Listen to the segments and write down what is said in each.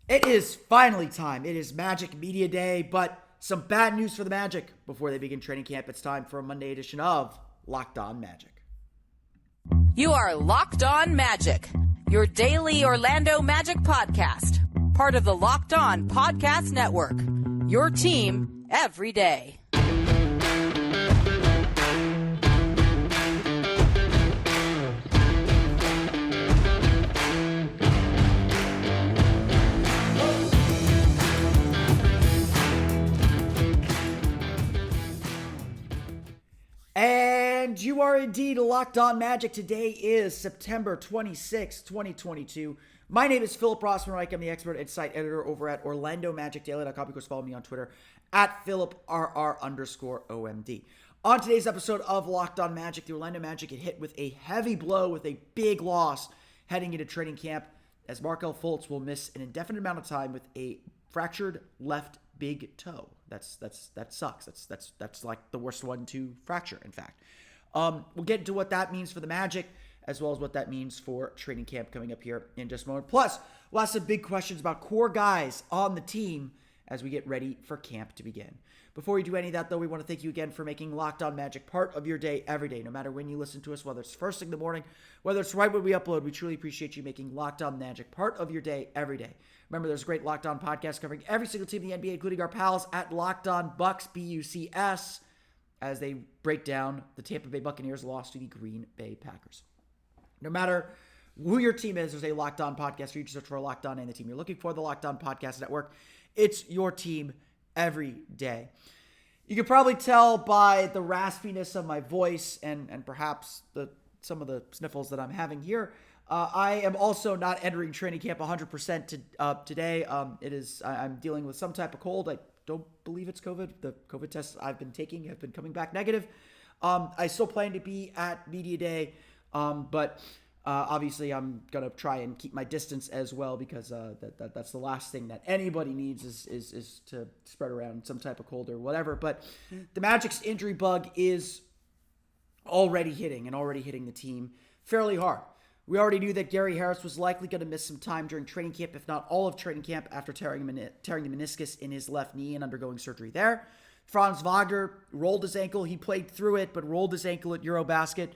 It is finally time. It is Magic Media Day, but some bad news for the Magic before they begin training camp. It's time for a Monday edition of Locked On Magic. You are Locked On Magic, your daily Orlando Magic podcast, part of the Locked On Podcast Network, your team every day. And you are indeed Locked On Magic. Today is September 26, 2022. My name is Philip Rossman-Reich. I'm the expert and site editor over at OrlandoMagicDaily.com. Of course, follow me on Twitter at PhilipRR_OMD. On today's episode of Locked On Magic, the Orlando Magic get hit with a heavy blow with a big loss heading into training camp as Markelle Fultz will miss an indefinite amount of time with a fractured left big toe. That sucks. That's like the worst one to fracture, in fact. We'll get into what that means for the Magic, as well as what that means for training camp coming up here in just a moment. Plus, we'll ask some big questions about core guys on the team as we get ready for camp to begin. Before we do any of that, though, we want to thank you again for making Locked On Magic part of your day every day, no matter when you listen to us, whether it's first thing in the morning, whether it's right when we upload. We truly appreciate you making Locked On Magic part of your day every day. Remember, there's a great Locked On podcast covering every single team in the NBA, including our pals at Locked On Bucks, BUCS, as they break down the Tampa Bay Buccaneers' loss to the Green Bay Packers. No matter who your team is, there's a Locked On podcast for you to search for Locked On and the team you're looking for, the Locked On Podcast Network. It's your team every day. You can probably tell by the raspiness of my voice and perhaps some of the sniffles that I'm having here. I am also not entering training camp 100% today. I'm dealing with some type of cold. I don't believe it's COVID. The COVID tests I've been taking have been coming back negative. I still plan to be at Media Day, but obviously I'm going to try and keep my distance as well because that's the last thing that anybody needs is to spread around some type of cold or whatever. But the Magic's injury bug is already hitting the team fairly hard. We already knew that Gary Harris was likely going to miss some time during training camp, if not all of training camp, after tearing the meniscus in his left knee and undergoing surgery there. Franz Wagner rolled his ankle. He played through it, but rolled his ankle at Eurobasket.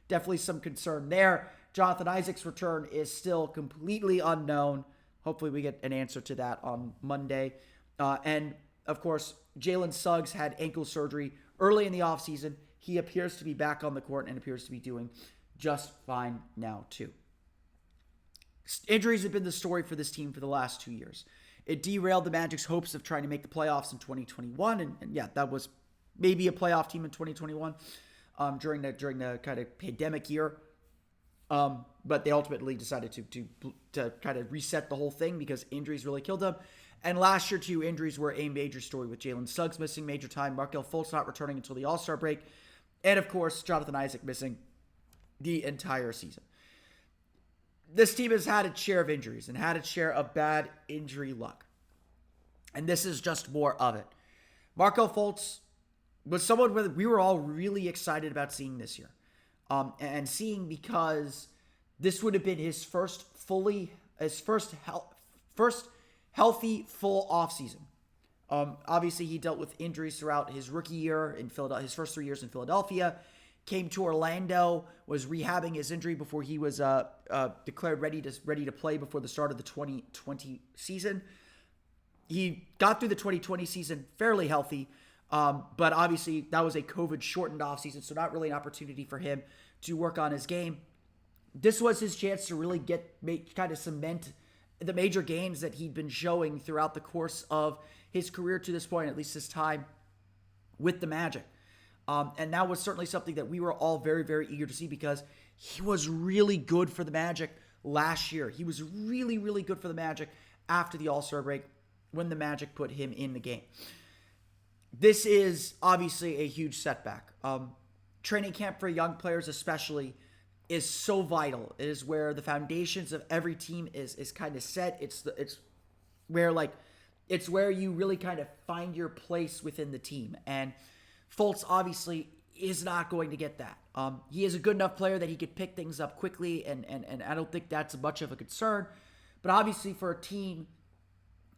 Definitely some concern there. Jonathan Isaac's return is still completely unknown. Hopefully we get an answer to that on Monday. And, of course, Jalen Suggs had ankle surgery early in the offseason. He appears to be back on the court and appears to be doing just fine now, too. Injuries have been the story for this team for the last 2 years. It derailed the Magic's hopes of trying to make the playoffs in 2021. And yeah, that was maybe a playoff team in 2021 during the kind of pandemic year. But they ultimately decided to kind of reset the whole thing because injuries really killed them. And last year, too, injuries were a major story with Jalen Suggs missing major time, Markelle Fultz not returning until the All-Star break, and, of course, Jonathan Isaac missing the entire season. This team has had its share of injuries and had its share of bad injury luck. And this is just more of it. Markelle Fultz was someone we were all really excited about seeing this year. And seeing because this would have been his first healthy full offseason. Obviously, he dealt with injuries throughout his rookie year in Philadelphia, his first 3 years in Philadelphia. Came to Orlando, was rehabbing his injury before he was declared ready to play before the start of the 2020 season. He got through the 2020 season fairly healthy, but obviously that was a COVID-shortened offseason, so not really an opportunity for him to work on his game. This was his chance to really kind of cement the major gains that he'd been showing throughout the course of his career to this point, at least his time with the Magic. And that was certainly something that we were all very, very eager to see because he was really good for the Magic last year. He was really, really good for the Magic after the All-Star break when the Magic put him in the game. This is obviously a huge setback. Training camp for young players especially is so vital. It is where the foundations of every team is kind of set. It's where you really kind of find your place within the team. And Fultz obviously is not going to get that. He is a good enough player that he could pick things up quickly, and I don't think that's much of a concern. But obviously for a team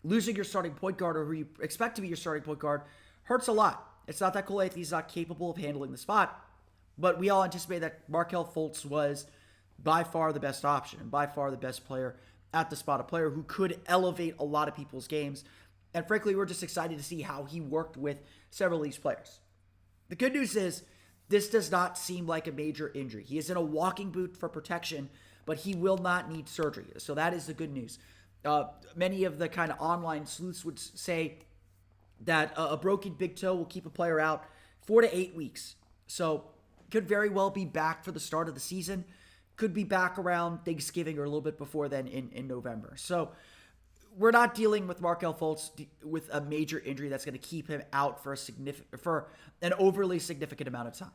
losing your starting point guard, or who you expect to be your starting point guard, hurts a lot. It's not that Cole Anthony's not capable of handling the spot, but we all anticipate that Markelle Fultz was by far the best option and by far the best player at the spot, a player who could elevate a lot of people's games. And frankly, we're just excited to see how he worked with several of these players. The good news is this does not seem like a major injury. He is in a walking boot for protection, but he will not need surgery. So that is the good news. Many of the kind of online sleuths would say that a broken big toe will keep a player out 4 to 8 weeks. So could very well be back for the start of the season. Could be back around Thanksgiving or a little bit before then in November. So we're not dealing with Markelle Fultz with a major injury that's going to keep him out for an overly significant amount of time.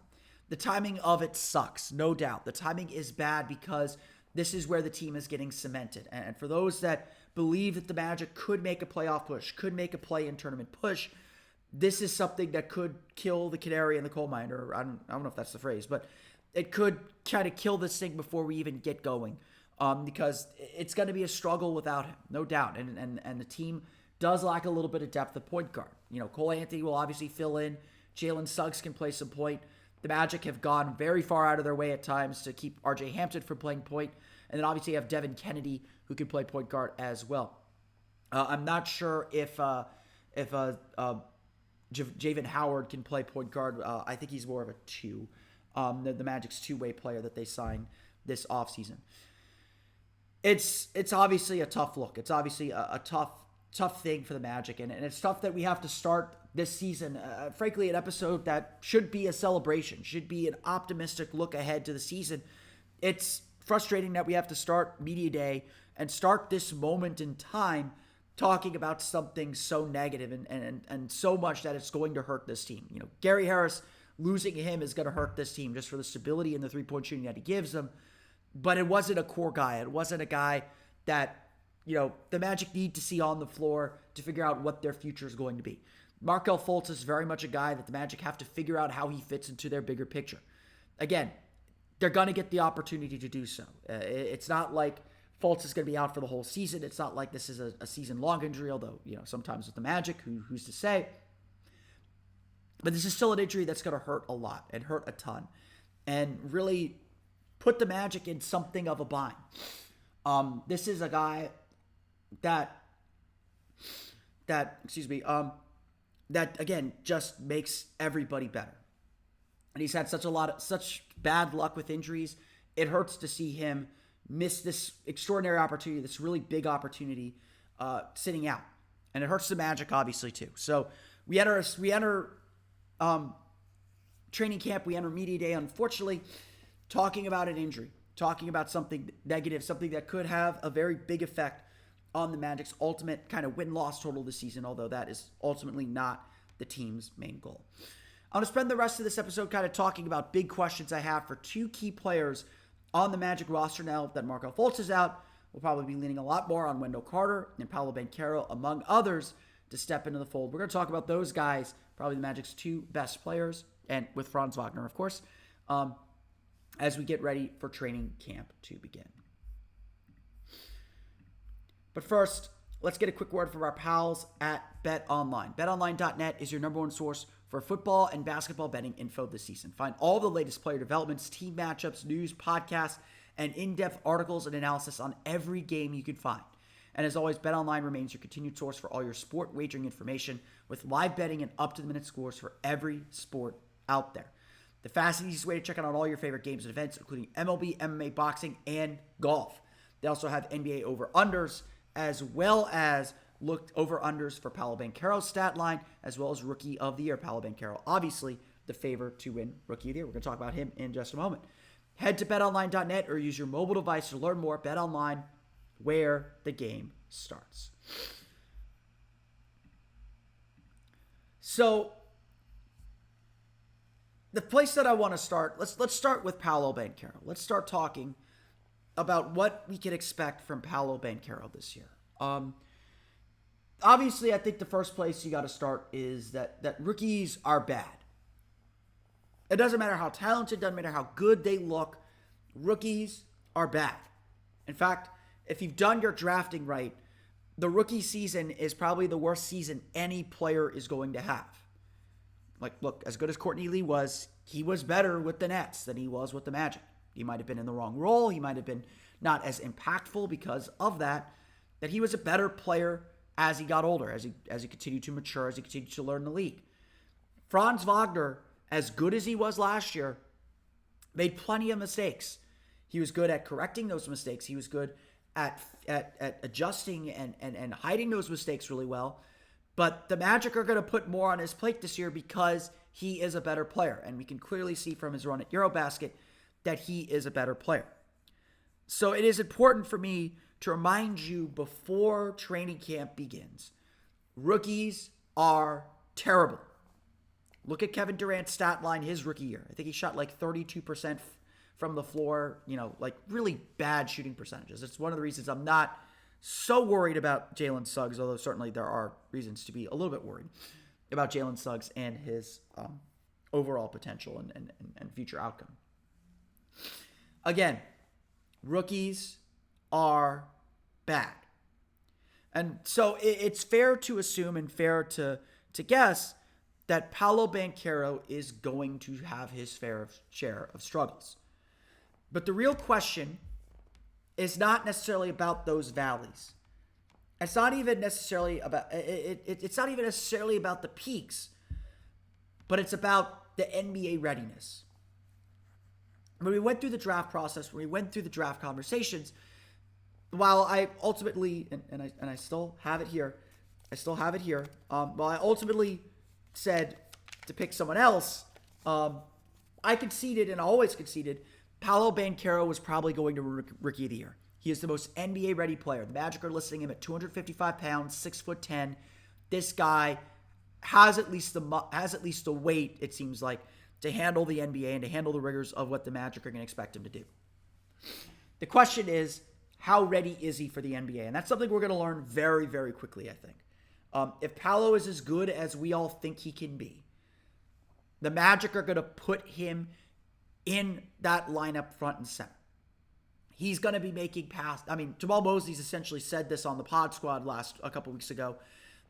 The timing of it sucks, no doubt. The timing is bad because this is where the team is getting cemented. And for those that believe that the Magic could make a playoff push, could make a play-in tournament push, this is something that could kill the canary in the coal mine, or I don't know if that's the phrase, but it could kind of kill this thing before we even get going, because it's going to be a struggle without him, no doubt. And the team does lack a little bit of depth at point guard. You know, Cole Anthony will obviously fill in. Jalen Suggs can play some point. The Magic have gone very far out of their way at times to keep RJ Hampton from playing point. And then obviously you have Devin Kennedy, who can play point guard as well. I'm not sure if Javen Howard can play point guard. I think he's more of a 2. The Magic's two-way player that they signed this offseason. It's obviously a tough look. It's obviously a tough thing for the Magic, and it's tough that we have to start this season, frankly, an episode that should be a celebration, should be an optimistic look ahead to the season. It's frustrating that we have to start Media Day and start this moment in time talking about something so negative and so much that it's going to hurt this team. You know, Gary Harris, losing him is going to hurt this team just for the stability and the three-point shooting that he gives them. But it wasn't a core guy. It wasn't a guy that, you know, the Magic need to see on the floor to figure out what their future is going to be. Markelle Fultz is very much a guy that the Magic have to figure out how he fits into their bigger picture. Again, they're going to get the opportunity to do so. It's not like Fultz is going to be out for the whole season. It's not like this is a season-long injury, although, you know, sometimes with the Magic, who's to say? But this is still an injury that's going to hurt a lot and hurt a ton and really put the Magic in something of a bind. This is a guy that again just makes everybody better. And he's had such bad luck with injuries. It hurts to see him miss this extraordinary opportunity, this really big opportunity, sitting out. And it hurts the Magic obviously too. So we enter training camp, we enter Media Day, unfortunately, talking about an injury, talking about something negative, something that could have a very big effect on the Magic's ultimate kind of win-loss total this season, although that is ultimately not the team's main goal. I'm going to spend the rest of this episode kind of talking about big questions I have for two key players on the Magic roster now that Markelle Fultz is out. We'll probably be leaning a lot more on Wendell Carter and Paulo Benko, among others, to step into the fold. We're going to talk about those guys, probably the Magic's two best players, and with Franz Wagner, of course, as we get ready for training camp to begin. But first, let's get a quick word from our pals at BetOnline. BetOnline.net is your number one source for football and basketball betting info this season. Find all the latest player developments, team matchups, news, podcasts, and in-depth articles and analysis on every game you can find. And as always, BetOnline remains your continued source for all your sport wagering information with live betting and up-to-the-minute scores for every sport out there. The fastest and easiest way to check out all your favorite games and events, including MLB, MMA, boxing, and golf. They also have NBA over-unders, as well as looked over-unders for Paolo Benchero's stat line, as well as Rookie of the Year, Paulo Benko. Obviously, the favorite to win Rookie of the Year. We're going to talk about him in just a moment. Head to betonline.net or use your mobile device to learn more. BetOnline, where the game starts. So, the place that I want to start, let's start with Paolo Benko. Let's start talking about what we can expect from Paulo Benko this year. Obviously, I think the first place you got to start is that rookies are bad. It doesn't matter how talented, doesn't matter how good they look. Rookies are bad. In fact, if you've done your drafting right, the rookie season is probably the worst season any player is going to have. Like, look, as good as Courtney Lee was, he was better with the Nets than he was with the Magic. He might have been in the wrong role. He might have been not as impactful because of that he was a better player as he got older, as he continued to mature, as he continued to learn the league. Franz Wagner, as good as he was last year, made plenty of mistakes. He was good at correcting those mistakes. He was good at adjusting and hiding those mistakes really well. But the Magic are going to put more on his plate this year because he is a better player. And we can clearly see from his run at Eurobasket that he is a better player. So it is important for me to remind you before training camp begins, rookies are terrible. Look at Kevin Durant's stat line his rookie year. I think he shot like 32% from the floor, like really bad shooting percentages. It's one of the reasons I'm not so worried about Jalen Suggs, although certainly there are reasons to be a little bit worried about Jalen Suggs and his overall potential and future outcome. Again, rookies are bad. And so it's fair to assume and fair to guess that Paulo Banchero is going to have his fair share of struggles. But the real question is not necessarily about those valleys. It's not even necessarily about it's not even necessarily about the peaks, but it's about the NBA readiness. When we went through the draft process, when we went through the draft conversations, while I ultimately and I still have it here, while I ultimately said to pick someone else, I conceded and always conceded Paulo Benko was probably going to Rookie of the Year. He is the most NBA-ready player. The Magic are listing him at 255 pounds, 6'10". This guy has at least the weight, it seems like, to handle the NBA and to handle the rigors of what the Magic are going to expect him to do. The question is, how ready is he for the NBA? And that's something we're going to learn very, very quickly, I think. If Paolo is as good as we all think he can be, the Magic are going to put him in that lineup front and center. He's going to be making passes. I mean, Jamal Mosley's essentially said this on the Pod Squad a couple weeks ago.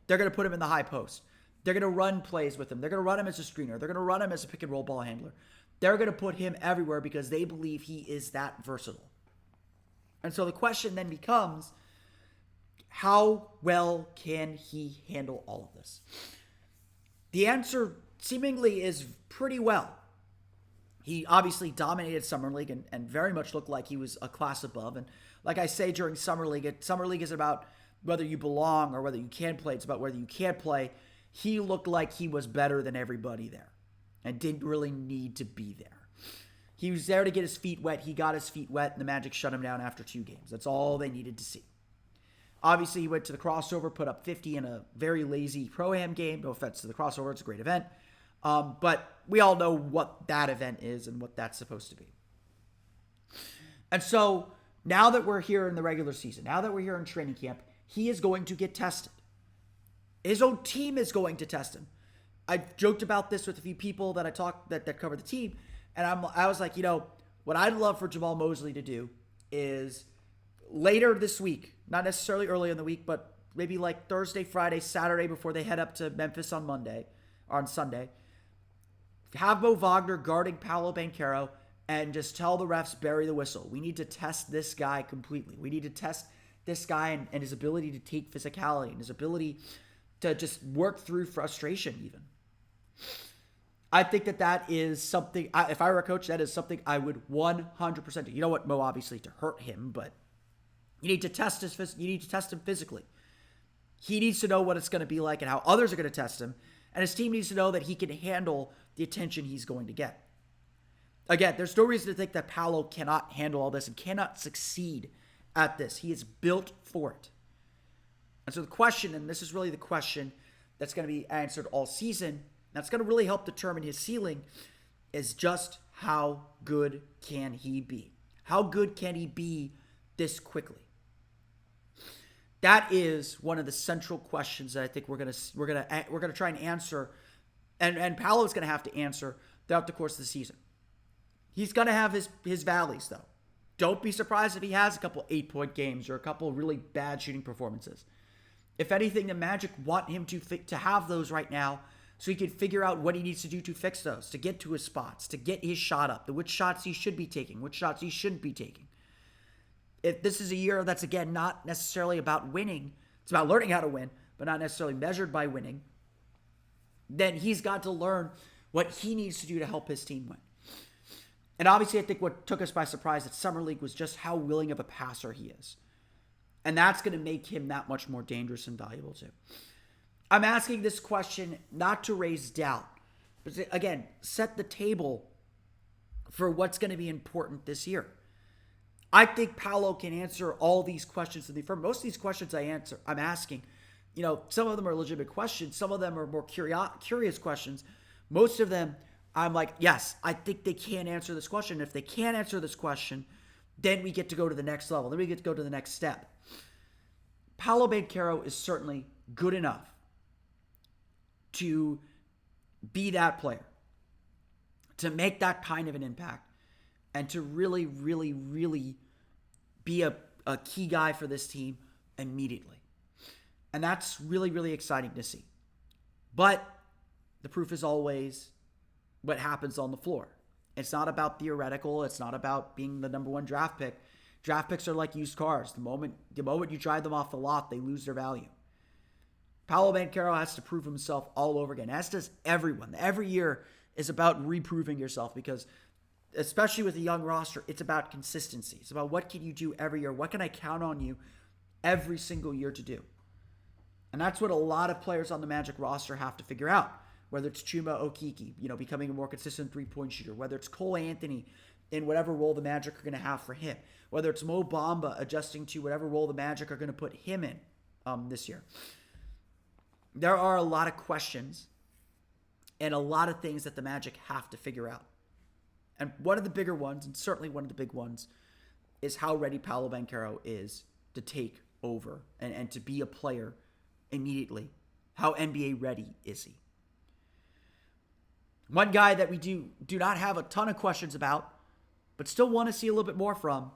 They're going to put him in the high post. They're going to run plays with him. They're going to run him as a screener. They're going to run him as a pick and roll ball handler. They're going to put him everywhere because they believe he is that versatile. And so the question then becomes, how well can he handle all of this? The answer seemingly is pretty well. He obviously dominated Summer League and very much looked like he was a class above. And like I say during Summer League is about whether you belong or whether you can play. It's about whether you can't play. He looked like he was better than everybody there and didn't really need to be there. He was there to get his feet wet. He got his feet wet, and the Magic shut him down after 2 games. That's all they needed to see. Obviously, he went to the crossover, put up 50 in a very lazy Pro-Am game. No offense to the crossover. It's a great event. But we all know what that event is and what that's supposed to be. And so now that we're here in the regular season, now that we're here in training camp, he is going to get tested. His own team is going to test him. I joked about this with a few people that I talked that cover the team, and I was like, what I'd love for Jamal Mosley to do is later this week, not necessarily early in the week, but maybe like Thursday, Friday, Saturday before they head up to Memphis on Sunday, have Mo Wagner guarding Paulo Benko and just tell the refs, bury the whistle. We need to test this guy completely. We need to test this guy and his ability to take physicality and his ability to just work through frustration even. I think that is something, if I were a coach, that is something I would 100% do. You know what, Mo, obviously to hurt him, but you need to test him physically. He needs to know what it's going to be like and how others are going to test him. And his team needs to know that he can handle the attention he's going to get. Again, there's no reason to think that Paolo cannot handle all this and cannot succeed at this. He is built for it. And so the question, and this is really the question that's going to be answered all season, that's going to really help determine his ceiling, is just how good can he be? How good can he be this quickly? That is one of the central questions that I think we're gonna try and answer, and Paolo's gonna have to answer throughout the course of the season. He's gonna have his valleys though. Don't be surprised if he has a couple 8-point games or a couple really bad shooting performances. If anything, the Magic want him to have those right now so he can figure out what he needs to do to fix those, to get to his spots, to get his shot up, which shots he should be taking, which shots he shouldn't be taking. If this is a year that's, again, not necessarily about winning, it's about learning how to win, but not necessarily measured by winning, then he's got to learn what he needs to do to help his team win. And obviously, I think what took us by surprise at Summer League was just how willing of a passer he is. And that's going to make him that much more dangerous and valuable too. I'm asking this question not to raise doubt, but to, again, set the table for what's going to be important this year. I think Paolo can answer all these questions in the affirmative. Most of these questions I'm asking, some of them are legitimate questions. Some of them are more curious questions. Most of them, I'm like, yes, I think they can answer this question. If they can't answer this question, then we get to go to the next level. Then we get to go to the next step. Paulo Benko is certainly good enough to be that player, to make that kind of an impact, and to really, really, really be a key guy for this team immediately. And that's really, really exciting to see. But the proof is always what happens on the floor. It's not about theoretical. It's not about being the number one draft pick. Draft picks are like used cars. The moment you drive them off the lot, they lose their value. Paulo Benko has to prove himself all over again, as does everyone. Every year is about reproving yourself because, especially with a young roster, it's about consistency. It's about what can you do every year? What can I count on you every single year to do? And that's what a lot of players on the Magic roster have to figure out. Whether it's Chuma Okeke, becoming a more consistent three-point shooter. Whether it's Cole Anthony in whatever role the Magic are going to have for him. Whether it's Mo Bamba adjusting to whatever role the Magic are going to put him in this year. There are a lot of questions and a lot of things that the Magic have to figure out. And one of the bigger ones, and certainly one of the big ones, is how ready Paulo Benko is to take over and to be a player immediately. How NBA ready is he? One guy that we do not have a ton of questions about, but still want to see a little bit more from,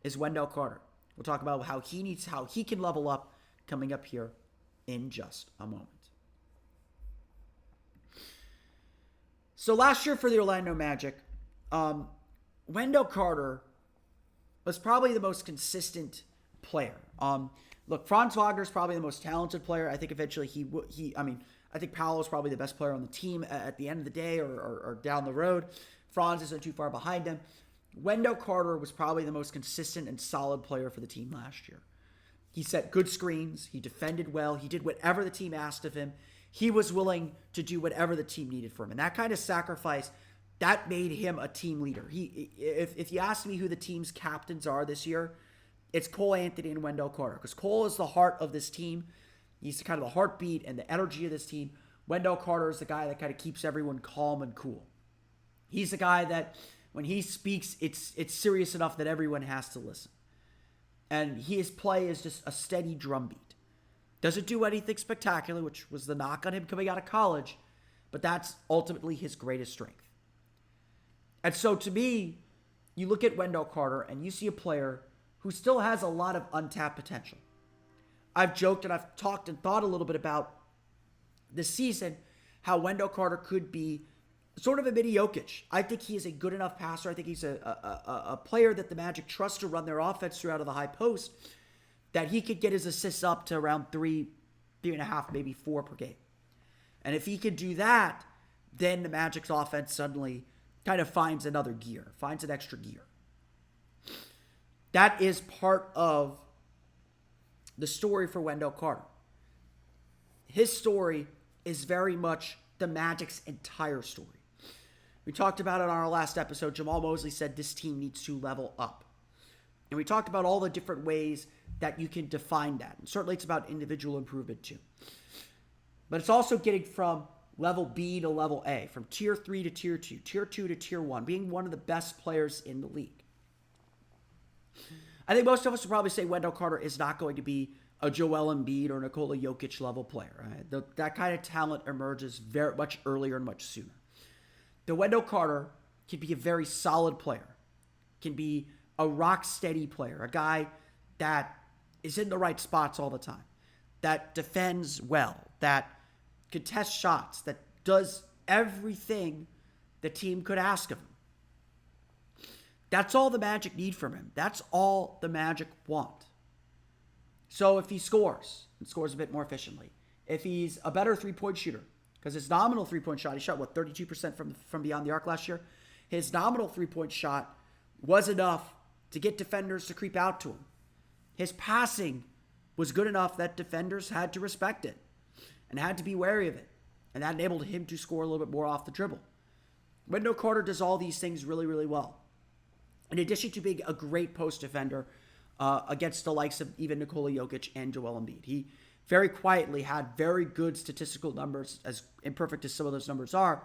is Wendell Carter. We'll talk about how he can level up coming up here in just a moment. So last year for the Orlando Magic, Wendell Carter was probably the most consistent player. Look, Franz Wagner is probably the most talented player. I think eventually I think Paolo is probably the best player on the team at the end of the day or down the road. Franz isn't too far behind him. Wendell Carter was probably the most consistent and solid player for the team last year. He set good screens. He defended well. He did whatever the team asked of him. He was willing to do whatever the team needed from him. And that kind of sacrifice, that made him a team leader. If you ask me who the team's captains are this year, it's Cole Anthony and Wendell Carter. Because Cole is the heart of this team. He's kind of the heartbeat and the energy of this team. Wendell Carter is the guy that kind of keeps everyone calm and cool. He's the guy that when he speaks, it's serious enough that everyone has to listen. And his play is just a steady drumbeat. Doesn't do anything spectacular, which was the knock on him coming out of college, but that's ultimately his greatest strength. And so to me, you look at Wendell Carter and you see a player who still has a lot of untapped potential. I've joked and I've talked and thought a little bit about this season, how Wendell Carter could be sort of a mini Jokic. I think he is a good enough passer. I think he's a player that the Magic trust to run their offense through out of the high post, that he could get his assists up to around 3.5, maybe 4 per game. And if he could do that, then the Magic's offense suddenly kind of finds another gear, finds an extra gear. That is part of the story for Wendell Carter. His story is very much the Magic's entire story. We talked about it on our last episode. Jamal Mosley said this team needs to level up. And we talked about all the different ways that you can define that. And certainly it's about individual improvement too. But it's also getting from level B to level A, from tier 3 to tier 2, tier 2 to tier 1, being one of the best players in the league. I think most of us would probably say Wendell Carter is not going to be a Joel Embiid or Nikola Jokic level player. Right? That kind of talent emerges very much earlier and much sooner. The Wendell Carter can be a very solid player, can be a rock steady player, a guy that is in the right spots all the time. that defends well, that contests shots, that does everything the team could ask of him. That's all the Magic need from him. That's all the Magic want. So if he scores, and scores a bit more efficiently, if he's a better three-point shooter, because his nominal three-point shot, he shot, 32% from beyond the arc last year? His nominal three-point shot was enough to get defenders to creep out to him. His passing was good enough that defenders had to respect it and had to be wary of it. And that enabled him to score a little bit more off the dribble. Wendell Carter does all these things really, really well. In addition to being a great post defender against the likes of even Nikola Jokic and Joel Embiid, he very quietly had very good statistical numbers, as imperfect as some of those numbers are,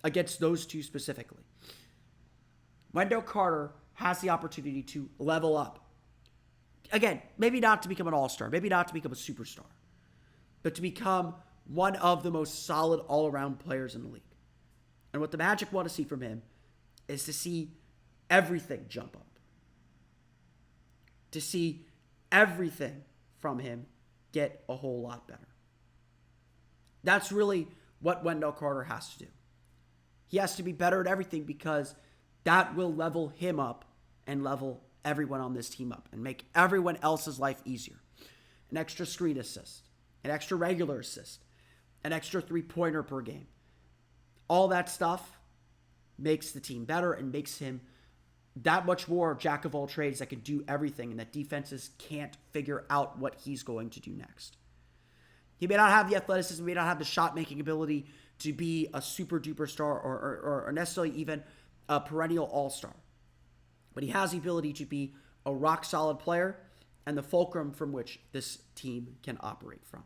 against those two specifically. Wendell Carter has the opportunity to level up. Again, maybe not to become an all-star, maybe not to become a superstar, but to become one of the most solid all-around players in the league. And what the Magic want to see from him is to see everything jump up. To see everything from him get a whole lot better. That's really what Wendell Carter has to do. He has to be better at everything because that will level him up and level everyone on this team up and make everyone else's life easier. An extra screen assist, an extra regular assist, an extra three-pointer per game. All that stuff makes the team better and makes him that much more jack of all trades that can do everything and that defenses can't figure out what he's going to do next. He may not have the athleticism, may not have the shot-making ability to be a super-duper star or necessarily even a perennial all-star. But he has the ability to be a rock-solid player and the fulcrum from which this team can operate from.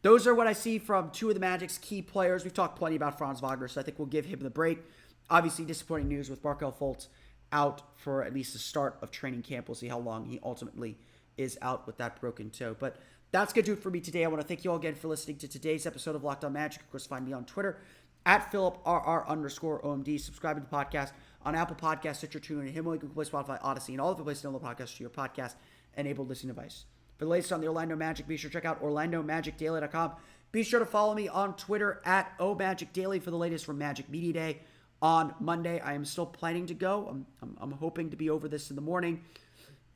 Those are what I see from two of the Magic's key players. We've talked plenty about Franz Wagner, so I think we'll give him the break. Obviously, disappointing news with Markelle Fultz out for at least the start of training camp. We'll see how long he ultimately is out with that broken toe. But that's going to do it for me today. I want to thank you all again for listening to today's episode of Locked On Magic. Of course, find me on Twitter at @PhilipRR_OMD. Subscribe to the podcast on Apple Podcasts, Stitcher, TuneIn, Himalaya, Google Play, Spotify, Odyssey, and all of the places to download podcasts to your podcast-enabled listening device. For the latest on the Orlando Magic, be sure to check out OrlandoMagicDaily.com. Be sure to follow me on Twitter at OMagicDaily for the latest from Magic Media Day on Monday. I am still planning to go. I'm hoping to be over this in the morning.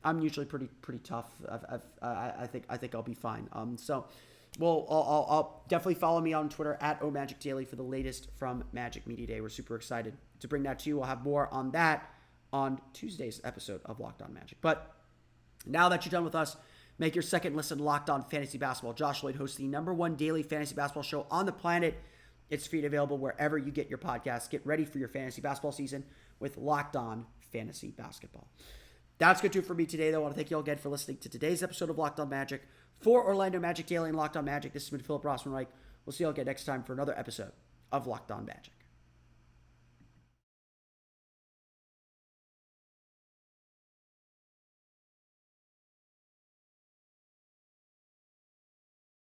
I'm usually pretty tough. I think I'll be fine. I'll definitely follow me on Twitter at OMagicDaily for the latest from Magic Media Day. We're super excited to bring that to you. We'll have more on that on Tuesday's episode of Locked On Magic. But now that you're done with us, make your second listen Locked On Fantasy Basketball. Josh Lloyd hosts the #1 daily fantasy basketball show on the planet. It's free and available wherever you get your podcasts. Get ready for your fantasy basketball season with Locked On Fantasy Basketball. That's going to do it for me today, though. I want to thank you all again for listening to today's episode of Locked On Magic. For Orlando Magic Daily and Locked On Magic, this has been Philip Rossman-Reich. We'll see you all again next time for another episode of Locked On Magic.